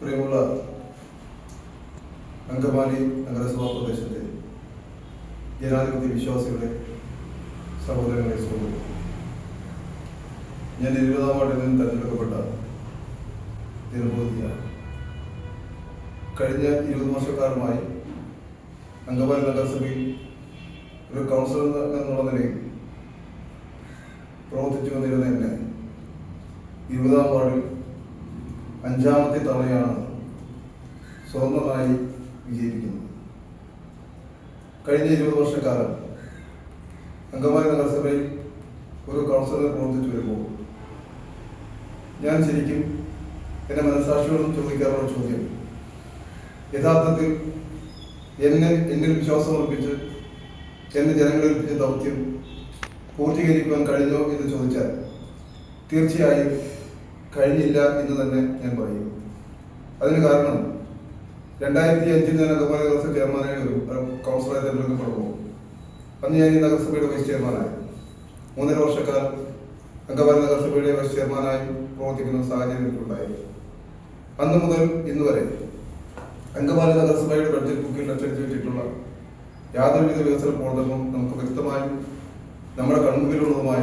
പ്രിയമുള്ള അങ്കമാലി നഗരസഭാ പ്രദേശത്തെ ജനാധിപത്യ വിശ്വാസികളെ, സഹോദരങ്ങളെ, സുഹൃത്തുക്കളെ, ഞാൻ 20-ാം വാർഡിൽ നിന്ന് തെരഞ്ഞെടുക്കപ്പെട്ട തിരുമൂർത്തിയാണ്. കഴിഞ്ഞ 20 വർഷക്കാലമായി അങ്കമാലി നഗരസഭയിൽ ഒരു കൗൺസിലർ എന്നുള്ള നിലയിൽ പ്രവർത്തിച്ചു വന്നിരുന്ന എന്നെ 20-ാം വാർഡിൽ 5-ാമത്തെ തവണയാണ് സ്വതന്ത്രമായി വിജയിപ്പിക്കുന്നത്. കഴിഞ്ഞ 20 വർഷക്കാലം അങ്കമാലി നഗരസഭയിൽ ഒരു കൗൺസിലർ പ്രവർത്തിച്ചു വരുമ്പോൾ ഞാൻ ശരിക്കും എൻ്റെ മനസ്സാക്ഷിയോടും ചോദിക്കാറുള്ള ചോദ്യം, യഥാർത്ഥത്തിൽ എന്നിൽ വിശ്വാസം അർപ്പിച്ച് എന്നെ ജനങ്ങളെ ഏൽപ്പിച്ച ദൗത്യം പൂർത്തീകരിക്കുവാൻ കഴിഞ്ഞോ എന്ന് ചോദിച്ചാൽ തീർച്ചയായും കഴിഞ്ഞില്ല എന്ന് തന്നെ ഞാൻ പറയും. അതിന് കാരണം 2005 ഞാൻ അങ്കമാലി നഗരസഭ ചെയർമാനായി ഒരു കൗൺസിലറായി തിരഞ്ഞെടുക്കപ്പെടുമ്പോൾ അന്ന് ഞാൻ ഈ നഗരസഭയുടെ വൈസ് ചെയർമാനായി 3.5 വർഷക്കാലം അങ്കമാലി നഗരസഭയുടെ വൈസ് ചെയർമാനായി പ്രവർത്തിക്കുന്ന സാഹചര്യം എനിക്കുണ്ടായി. അന്ന് മുതൽ ഇന്ന് വരെ അങ്കമാലി നഗരസഭയുടെ ബഡ്ജറ്റ് ബുക്കിൽ അച്ചടിച്ചു വെച്ചിട്ടുള്ള യാതൊരുവിധ വികസന പ്രവർത്തനവും നമുക്ക് വ്യക്തമായും നമ്മുടെ കൺമുമ്പിലുള്ളതുമായ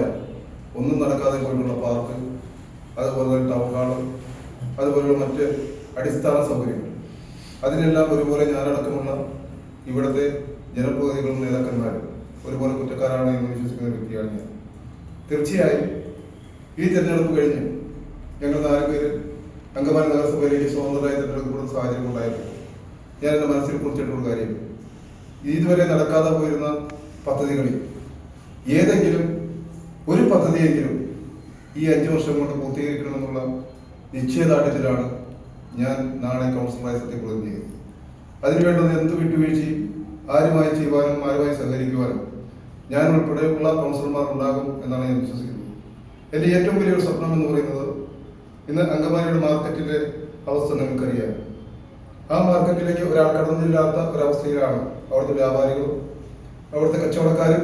ഒന്നും നടക്കാതെ പോയിട്ടുള്ള പാർക്ക്, അതുപോലെ ടൗൺ ഹാള്, അതുപോലുള്ള മറ്റ് അടിസ്ഥാന സൗകര്യങ്ങൾ, അതിനെല്ലാം ഒരുപോലെ ഞാനടക്കമുള്ള ഇവിടുത്തെ ജനപ്രതിനിധികളും നേതാക്കന്മാരും ഒരുപോലെ കുറ്റക്കാരാണ് എന്ന് വിശ്വസിക്കുന്ന വ്യക്തിയാണ് ഞാൻ. തീർച്ചയായും ഈ തെരഞ്ഞെടുപ്പ് കഴിഞ്ഞ് ഞങ്ങൾ 4 പേര് അങ്കമാലി നഗരസഭയിലേക്ക് സ്വതന്ത്രമായി തിരഞ്ഞെടുക്കപ്പെടുന്ന സാഹചര്യം ഉണ്ടായപ്പോൾ ഞാൻ എൻ്റെ മനസ്സിൽ കുറിച്ചിട്ടുള്ള കാര്യം, ഇതുവരെ നടക്കാതെ പോയിരുന്ന പദ്ധതികളിൽ ഏതെങ്കിലും ഒരു പദ്ധതിയെങ്കിലും ഈ 5 വർഷം കൊണ്ട് പൂർത്തീകരിക്കണമെന്നുള്ള നിശ്ചയദാർഢ്യത്തിലാണ് ഞാൻ നാളെ കൗൺസിലറായി സത്യപ്രതിജ്ഞ ചെയ്യുന്നത്. അതിനുവേണ്ടത് എന്ത് വിട്ടുവീഴ്ചയും ആരുമായി ചെയ്യുവാനും ആരുമായി സഹകരിക്കുവാനും ഞാൻ ഉൾപ്പെടെയുള്ള കൗൺസിലർമാർ ഉണ്ടാകും എന്നാണ് ഞാൻ വിശ്വസിക്കുന്നത്. എൻ്റെ ഏറ്റവും വലിയൊരു സ്വപ്നം എന്ന് പറയുന്നത്, ഇന്ന് അങ്കമാലിയുടെ മാർക്കറ്റിലെ അവസ്ഥ നിങ്ങൾക്കറിയാം. ആ മാർക്കറ്റിലേക്ക് ഒരാൾ കടന്നില്ലാത്ത ഒരവസ്ഥയിലാണ് അവിടുത്തെ വ്യാപാരികളും അവിടുത്തെ കച്ചവടക്കാരും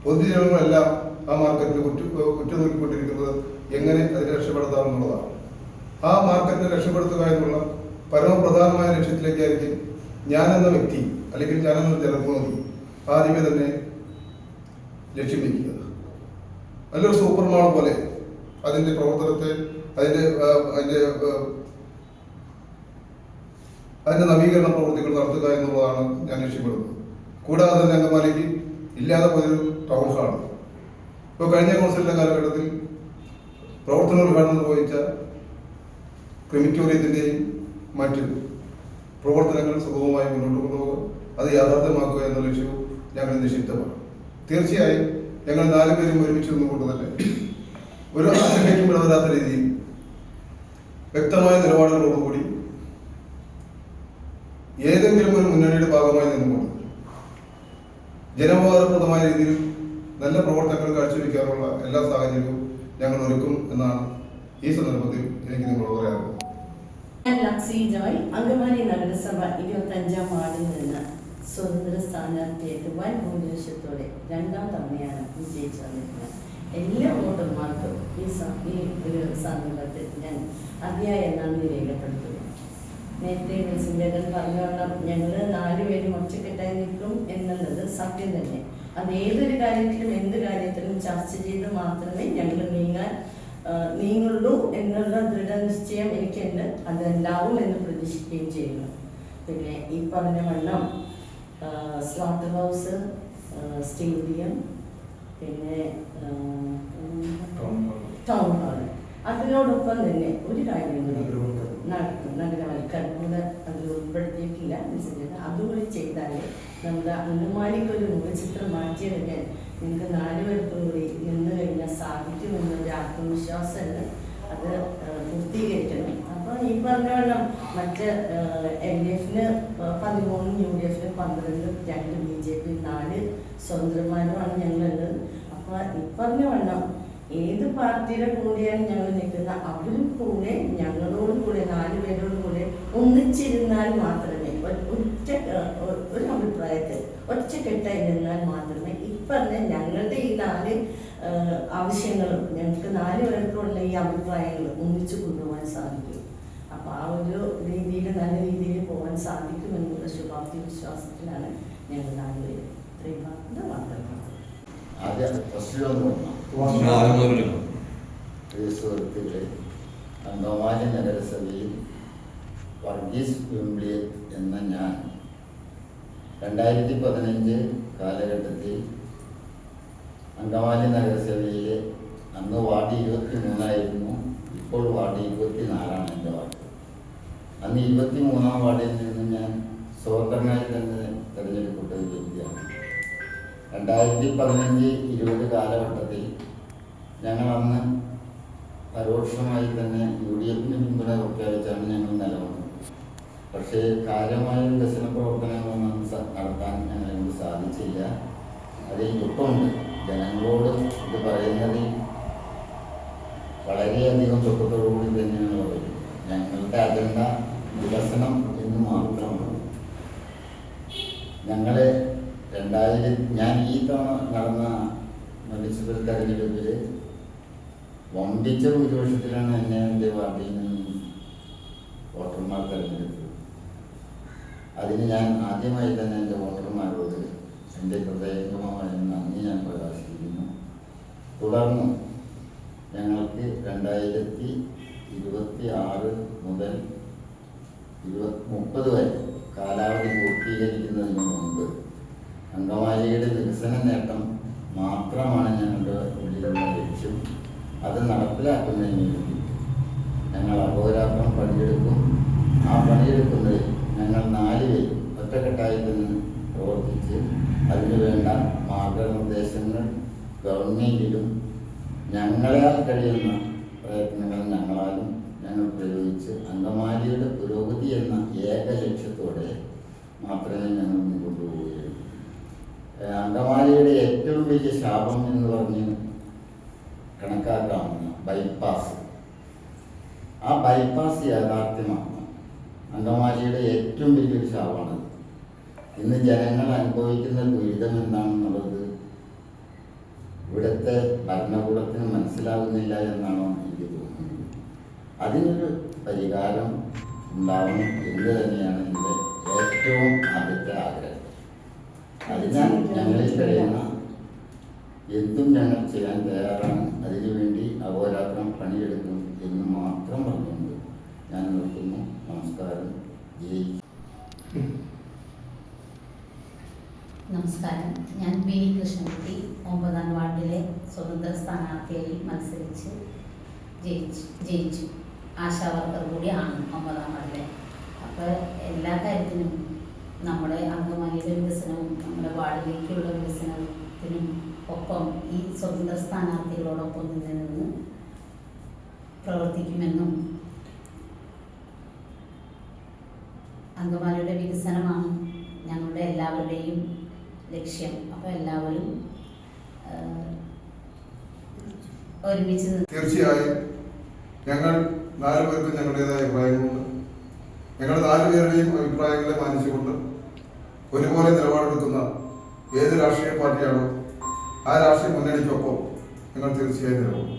പൊതുജനങ്ങളുമെല്ലാം ആ മാർക്കറ്റിൽ ഉറ്റുനോക്കിക്കൊണ്ടിരിക്കുന്നത് എങ്ങനെ അതിനെ രക്ഷപ്പെടുത്താമെന്നുള്ളതാണ്. ആ മാർക്കറ്റിനെ രക്ഷപ്പെടുത്തുക എന്നുള്ള പരമപ്രധാനമായ ലക്ഷ്യത്തിലേക്കായിരിക്കും ഞാനെന്ന വ്യക്തി അല്ലെങ്കിൽ ഞാനെന്ന ജനപ്രതിനിധി ആദ്യമേ തന്നെ ലക്ഷ്യം വയ്ക്കുക. നല്ലൊരു സൂപ്പർ മാൾ പോലെ അതിൻ്റെ പ്രവർത്തനത്തെ അതിൻ്റെ നവീകരണ പ്രവൃത്തികൾ നടത്തുക എന്നുള്ളതാണ് ഞാൻ ലക്ഷ്യപ്പെടുന്നത്. കൂടാതെ തന്നെ അങ്കമാലിക്ക് ഇല്ലാതെ പോയൊരു ടൗൺ ഹാൾ, ഇപ്പോൾ കഴിഞ്ഞ കൗൺസിലിൻ്റെ കാലഘട്ടത്തിൽ പ്രവർത്തനോദ്ഘാടനം നിർവഹിച്ച ക്രിമിറ്റോറിയത്തിൻ്റെയും മറ്റ് പ്രവർത്തനങ്ങൾ സുഗമമായി മുന്നോട്ട് കൊണ്ടുപോകുക, അത് യാഥാർത്ഥ്യമാക്കുക എന്ന ലക്ഷ്യവും ഞങ്ങൾ നിക്ഷിപ്തമാണ്. തീർച്ചയായും ഞങ്ങൾ 4 പേരും ഒരുമിച്ച് നിന്നുകൊണ്ട് തന്നെ ഒരു ആശങ്കയ്ക്കും ഇടവരാത്ത രീതിയിൽ വ്യക്തമായ നിലപാടുകളോടുകൂടി ഏതെങ്കിലും ഒരു മുന്നണിയുടെ ഭാഗമായി നിന്നുകൊണ്ട് ജനോപകാരപ്രദമായ രീതിയിൽ നല്ല പ്രവർത്തനങ്ങൾ കാഴ്ചവെക്കാനുള്ള എല്ലാ സാഹചര്യവും ഞങ്ങൾ ഒരുക്കും എന്നാണ് ഈ സന്ദർഭത്തിൽ എനിക്ക് നിങ്ങളോട് പറയാറുള്ളത്. ലക്സി ജോയ്, അങ്കമാലി നഗരസഭ 25-ാം വാർഡിൽ നിന്ന് സ്വതന്ത്ര സ്ഥാനാർത്ഥിയായിട്ട് വൻ ഭൂരിപക്ഷത്തോടെ 2ാം തവണയാണ് വിജയിച്ചു വന്നിരിക്കുന്നത്. എല്ലാ വോട്ടർമാർക്കും ഈ ഒരു സന്ദർഭത്തിൽ ഞാൻ അതിയായ നന്ദി രേഖപ്പെടുത്തുന്നു. നേരത്തെ വിൽസഞ്ചേട്ടൻ പറഞ്ഞോളം ഞങ്ങൾ 4 പേരും ഒറ്റക്കെട്ടായി നിൽക്കും എന്നുള്ളത് സത്യം തന്നെ. അത് ഏതൊരു കാര്യത്തിലും എന്ത് കാര്യത്തിലും ചർച്ച ചെയ്ത് മാത്രമേ ഞങ്ങൾ നീങ്ങുള്ളൂ എന്നുള്ള ദൃഢനിശ്ചയം എനിക്കുണ്ട്. അതുണ്ടാവും എന്ന് പ്രതീക്ഷിക്കുകയും ചെയ്യുന്നു. പിന്നെ ഈ പറഞ്ഞ വണ്ണം സ്ലോട്ടർ ഹൗസ്, സ്റ്റേഡിയം, പിന്നെ ടൗൺ ഹാള്, അതിനോടൊപ്പം തന്നെ ഒരു കാര്യം കൂടി നഗരവൽക്കരണം കൂടെ അതിൽ ഉൾപ്പെടുത്തിയിട്ടില്ല. അതുകൂടി ചെയ്താൽ നമ്മുടെ അങ്കമാലിക്കൊരു മുഖചിത്രം മാറ്റിയെടുക്കാൻ നിങ്ങൾക്ക് 4 പേർക്കും കൂടി നിന്ന് കഴിഞ്ഞാൽ സാധിക്കുമെന്നൊരു ആത്മവിശ്വാസമുണ്ട്. അത് പൂർത്തീകരിക്കണം. അപ്പോൾ ഈ പറഞ്ഞവണ്ണം മറ്റ് LDFന് 13, UDFന് 12, 2 BJP, 4 സ്വതന്ത്രന്മാരുമാണ് ഞങ്ങളുള്ളത്. അപ്പോൾ ഈ പറഞ്ഞവണ്ണം ഏത് പാർട്ടിയുടെ കൂടെയാണ് ഞങ്ങൾ നിൽക്കുന്നത്, അവരും കൂടെ ഞങ്ങളോടും കൂടെ 4 പേരോടും കൂടെ ഒന്നിച്ചിരുന്നാൽ മാത്രമേ ഒരു അഭിപ്രായത്തിൽ ഒറ്റക്കെട്ടായി നിന്നാൽ മാത്രമേ ഇപ്പറഞ്ഞ ഞങ്ങളുടെ ഈ 4 ആവശ്യങ്ങളും ഞങ്ങൾക്ക് 4 പേർക്കുള്ള ഈ അഭിപ്രായങ്ങൾ ഒന്നിച്ചു കൊണ്ടുപോകാൻ സാധിക്കും. അപ്പോൾ ആ ഒരു രീതിയിൽ നല്ല രീതിയിൽ പോകാൻ സാധിക്കുമെന്നുള്ള ശുഭാപ്തി വിശ്വാസത്തിലാണ് ഞങ്ങൾ നാലുപേരും ഇത്രയും ഭാഗത്ത് വാർത്തകൾ. ആദ്യം സുഹൃത്തുക്കളെ, അങ്കമാലി നഗരസഭയിൽ വർഗീസ് വിംബ്ലിയത്ത് എന്ന ഞാൻ 2015 കാലഘട്ടത്തിൽ അങ്കമാലി നഗരസഭയിലെ അന്ന് വാർഡ് 23 ഇപ്പോൾ വാർഡ് 24 എൻ്റെ വാർഡ്. അന്ന് 23 വാർഡിൽ നിന്ന് ഞാൻ സ്വതന്ത്രനായി തന്നെ തിരഞ്ഞെടുക്കപ്പെട്ട ഒരു വ്യക്തിയാണ്. 2015-20 കാലഘട്ടത്തിൽ ഞങ്ങൾ അന്ന് പരോക്ഷമായി തന്നെ UDF പിന്തുണ പ്രഖ്യാപിച്ചാണ് ഞങ്ങൾ നിലവന്നത്. പക്ഷേ കാര്യമായ വികസന പ്രവർത്തനങ്ങളൊന്നും നടത്താൻ ഞങ്ങൾക്ക് സാധിച്ചില്ല. അതിൽ ദുഃഖമുണ്ട്. ജനങ്ങളോട് ഇത് പറയുന്നതിൽ വളരെയധികം ദുഃഖത്തോടുകൂടി തന്നെയാണ് പറയുന്നത്. ഞങ്ങളുടെ അജണ്ട വികസനം എന്ന് മാത്രമാണ്. ഞങ്ങളെ ഞാൻ ഈ തവണ നടന്ന മുനിസിപ്പൽ തെരഞ്ഞെടുപ്പിൽ വമ്പിച്ച ഭൂരിപക്ഷത്തിലാണ് എന്നെ എൻ്റെ പാർട്ടിയിൽ നിന്നും വോട്ടർമാർ തെരഞ്ഞെടുത്തത്. അതിന് ഞാൻ ആദ്യമായി തന്നെ എൻ്റെ വോട്ടർമാരോട് എൻ്റെ ഹൃദയംഗമമായ നന്ദി ഞാൻ പ്രകാശിപ്പിക്കുന്നു. തുടർന്ന് ഞങ്ങൾക്ക് 2026 മുതൽ 2030 വരെ കാലാവധി പൂർത്തീകരിക്കുന്നതിന് മുമ്പ് അങ്കമാലിയുടെ വികസന നേട്ടം മാത്രമാണ് ഞങ്ങളുടെ ഉള്ളിലുള്ള ലക്ഷ്യം. അത് നടപ്പിലാക്കുന്നതിന് വേണ്ടി ഞങ്ങൾ അഹോരാത്രം പണിയെടുക്കും. ആ പണിയെടുക്കുന്നതിൽ ഞങ്ങൾ 4 പേരും ഒറ്റക്കെട്ടായി തന്നെ പ്രവർത്തിച്ച് അതിനു വേണ്ട മാർഗനിർദ്ദേശങ്ങൾ ഗവൺമെൻറ്റിലും ഞങ്ങളാൽ കഴിയുന്ന പ്രയത്നങ്ങൾ ഞങ്ങളാലും ഞങ്ങൾ പ്രയോഗിച്ച് അങ്കമാലിയുടെ പുരോഗതി എന്ന ഏക ലക്ഷ്യത്തോടെ മാത്രമേ ഞങ്ങൾ മുൻപോട്ട് പോവുകയുള്ളൂ. അങ്കമാലിയുടെ ഏറ്റവും വലിയ ശാപം എന്ന് പറഞ്ഞ് കണക്കാക്കാവുന്ന ബൈപ്പാസ്, ആ ബൈപ്പാസ് യാഥാർത്ഥ്യമാക്കണം. അങ്കമാലിയുടെ ഏറ്റവും വലിയൊരു ശാപമാണ്. ഇന്ന് ജനങ്ങൾ അനുഭവിക്കുന്ന ദുരിതം എന്താണെന്നുള്ളത് ഇവിടുത്തെ ഭരണകൂടത്തിന് മനസ്സിലാകുന്നില്ല എന്നാണോ എനിക്ക് തോന്നുന്നത്. അതിനൊരു പരിഹാരം ഉണ്ടാവണം എന്ന് തന്നെയാണ് എൻ്റെ ഏറ്റവും ആദ്യത്തെ ആഗ്രഹം. അതിനാൽ ഞങ്ങളിൽ കഴിയുന്ന എന്തും ഞങ്ങൾ ചെയ്യാൻ തയ്യാറാണ്. അതിനുവേണ്ടി അഹോരാത്രം പണിയെടുക്കും എന്ന് മാത്രം പറഞ്ഞുകൊണ്ട് ഞാൻ നിർത്തുന്നു. നമസ്കാരം. ജയ്. നമസ്കാരം. ഞാൻ പി കൃഷ്ണൻകുട്ടി 9ാം വാർഡിലെ സ്വതന്ത്ര സ്ഥാനാർത്ഥിയായി മത്സരിച്ച് ജയിച്ചു. ആശാവർക്കർ കൂടിയാണ് 9ാം വാർഡിലെ. അപ്പോൾ എല്ലാ കാര്യത്തിനും നമ്മുടെ അങ്കമാലിയുടെ വികസനവും നമ്മുടെ വാർഡിലേക്കുള്ള വികസനത്തിനും ഒപ്പം ഈ സ്വതന്ത്ര സ്ഥാനാർത്ഥികളോടൊപ്പം നിന്ന് പ്രവർത്തിക്കുമെന്നും അങ്കമാലിയുടെ വികസനമാണ് ഞങ്ങളുടെ എല്ലാവരുടെയും ലക്ഷ്യം. അപ്പോൾ എല്ലാവരും ഒരുമിച്ച് തീർച്ചയായും ഞങ്ങൾ 4 പേർക്കും ഞങ്ങളുടേതായ അഭിപ്രായങ്ങളുണ്ട്. ഞങ്ങൾ 4 പേരുടെയും അഭിപ്രായങ്ങളെ മാനിച്ചുകൊണ്ട് ഒരുപോലെ നിലപാടെടുക്കുന്ന ഏത് രാഷ്ട്രീയ പാർട്ടിയാണോ ആ രാഷ്ട്രീയ മുന്നണിക്കൊപ്പം ഞങ്ങൾ തീർച്ചയായും നിലകൊള്ളും.